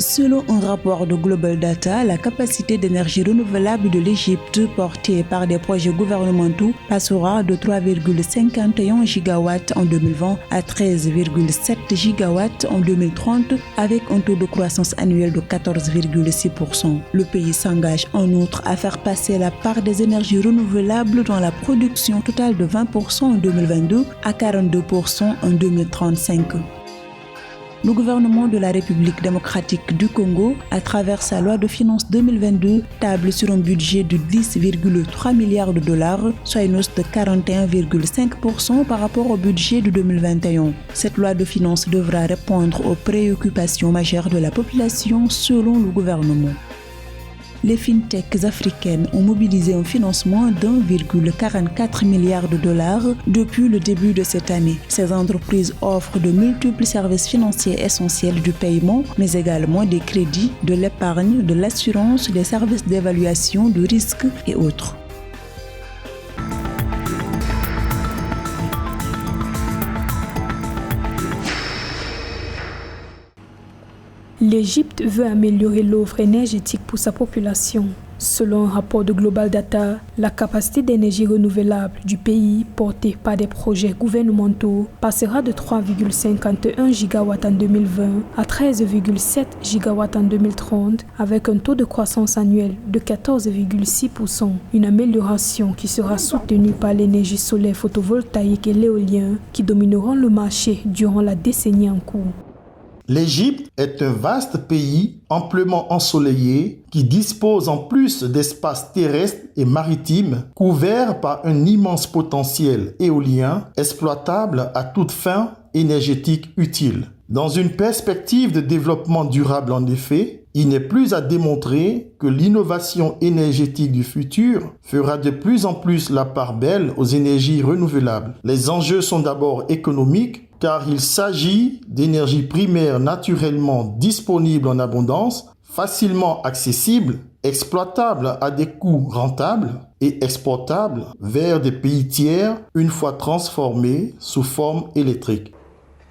Selon un rapport de Global Data, la capacité d'énergie renouvelable de l'Égypte, portée par des projets gouvernementaux, passera de 3,51 gigawatts en 2020 à 13,7 gigawatts en 2030, avec un taux de croissance annuel de 14,6%. Le pays s'engage en outre à faire passer la part des énergies renouvelables dans la production totale de 20% en 2022 à 42% en 2035. Le gouvernement de la République démocratique du Congo, à travers sa loi de finances 2022, table sur un budget de 10,3 milliards de dollars, soit une hausse de 41,5% par rapport au budget de 2021. Cette loi de finances devra répondre aux préoccupations majeures de la population selon le gouvernement. Les fintechs africaines ont mobilisé un financement d'1,44 milliard de dollars depuis le début de cette année. Ces entreprises offrent de multiples services financiers essentiels du paiement, mais également des crédits, de l'épargne, de l'assurance, des services d'évaluation de risques et autres. L'Égypte veut améliorer l'offre énergétique pour sa population. Selon un rapport de Global Data, la capacité d'énergie renouvelable du pays, portée par des projets gouvernementaux, passera de 3,51 gigawatts en 2020 à 13,7 gigawatts en 2030, avec un taux de croissance annuel de 14,6%. Une amélioration qui sera soutenue par l'énergie solaire photovoltaïque et l'éolien, qui domineront le marché durant la décennie en cours. L'Égypte est un vaste pays amplement ensoleillé qui dispose en plus d'espaces terrestres et maritimes couverts par un immense potentiel éolien exploitable à toute fin énergétique utile. Dans une perspective de développement durable en effet, il n'est plus à démontrer que l'innovation énergétique du futur fera de plus en plus la part belle aux énergies renouvelables. Les enjeux sont d'abord économiques, car il s'agit d'énergie primaire naturellement disponible en abondance, facilement accessible, exploitable à des coûts rentables et exportable vers des pays tiers une fois transformés sous forme électrique.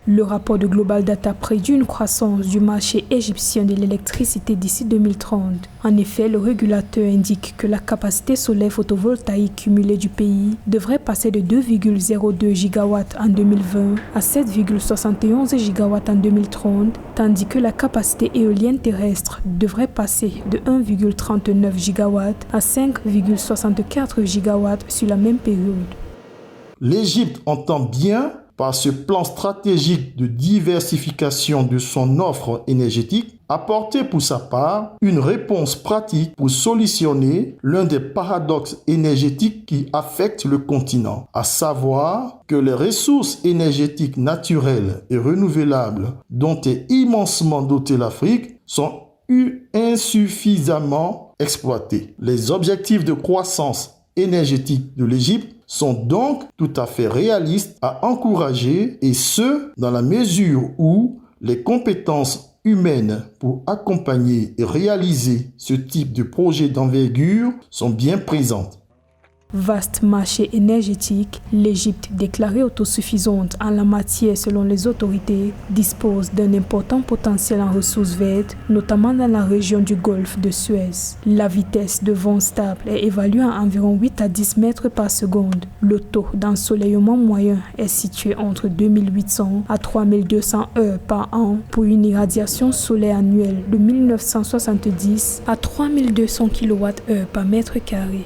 Le rapport de Global Data prédit une croissance du marché égyptien de l'électricité d'ici 2030. En effet, le régulateur indique que la capacité solaire photovoltaïque cumulée du pays devrait passer de 2,02 gigawatts en 2020 à 7,71 gigawatts en 2030, tandis que la capacité éolienne terrestre devrait passer de 1,39 gigawatts à 5,64 gigawatts sur la même période. L'Égypte entend bien, par ce plan stratégique de diversification de son offre énergétique, apporter pour sa part une réponse pratique pour solutionner l'un des paradoxes énergétiques qui affectent le continent, à savoir que les ressources énergétiques naturelles et renouvelables dont est immensement dotée l'Afrique sont insuffisamment exploitées. Les objectifs de croissance énergétique de l'Égypte sont donc tout à fait réalistes à encourager, et ce, dans la mesure où les compétences humaines pour accompagner et réaliser ce type de projet d'envergure sont bien présentes. Vaste marché énergétique, l'Égypte, déclarée autosuffisante en la matière selon les autorités, dispose d'un important potentiel en ressources vertes, notamment dans la région du golfe de Suez. La vitesse de vent stable est évaluée à environ 8 à 10 mètres par seconde. Le taux d'ensoleillement moyen est situé entre 2800 à 3200 heures par an pour une irradiation solaire annuelle de 1970 à 3200 kWh par mètre carré.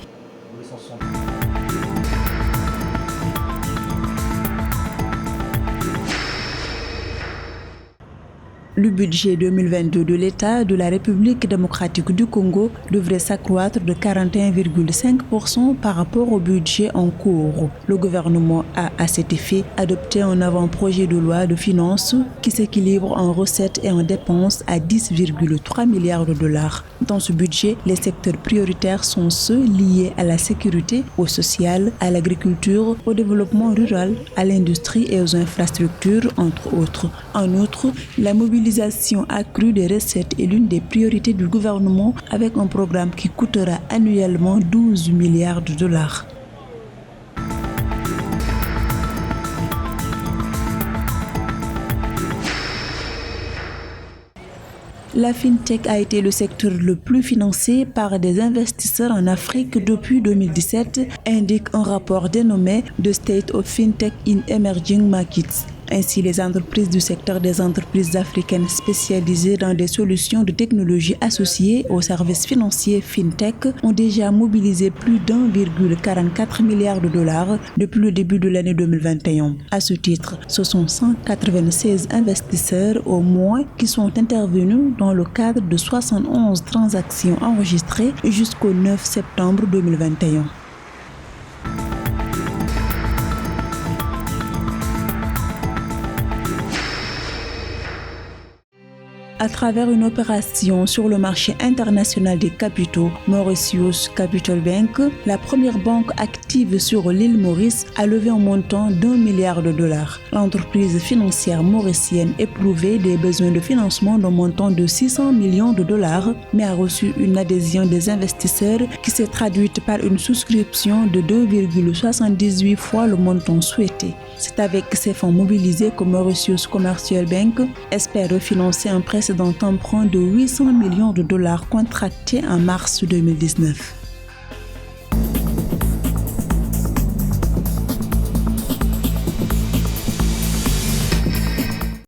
Le budget 2022 de l'État de la République démocratique du Congo devrait s'accroître de 41,5% par rapport au budget en cours. Le gouvernement a, à cet effet, adopté un avant-projet de loi de finances qui s'équilibre en recettes et en dépenses à 10,3 milliards de dollars. Dans ce budget, les secteurs prioritaires sont ceux liés à la sécurité, au social, à l'agriculture, au développement rural, à l'industrie et aux infrastructures, entre autres. En outre, la mobilisation accrue des recettes est l'une des priorités du gouvernement avec un programme qui coûtera annuellement 12 milliards de dollars. La FinTech a été le secteur le plus financé par des investisseurs en Afrique depuis 2017, indique un rapport dénommé The State of FinTech in Emerging Markets. Ainsi, les entreprises du secteur des entreprises africaines spécialisées dans des solutions de technologie associées aux services financiers FinTech ont déjà mobilisé plus d'1,44 milliard de dollars depuis le début de l'année 2021. À ce titre, ce sont 196 investisseurs au moins qui sont intervenus dans le cadre de 71 transactions enregistrées jusqu'au 9 septembre 2021. À travers une opération sur le marché international des capitaux, Mauritius Capital Bank, la première banque active sur l'île Maurice, a levé un montant d'1 milliard de dollars. L'entreprise financière mauricienne éprouvait des besoins de financement d'un montant de 600 millions de dollars, mais a reçu une adhésion des investisseurs qui s'est traduite par une souscription de 2,78 fois le montant souhaité. C'est avec ces fonds mobilisés que Mauritius Commercial Bank espère refinancer un précédent emprunt de 800 millions de dollars contracté en mars 2019.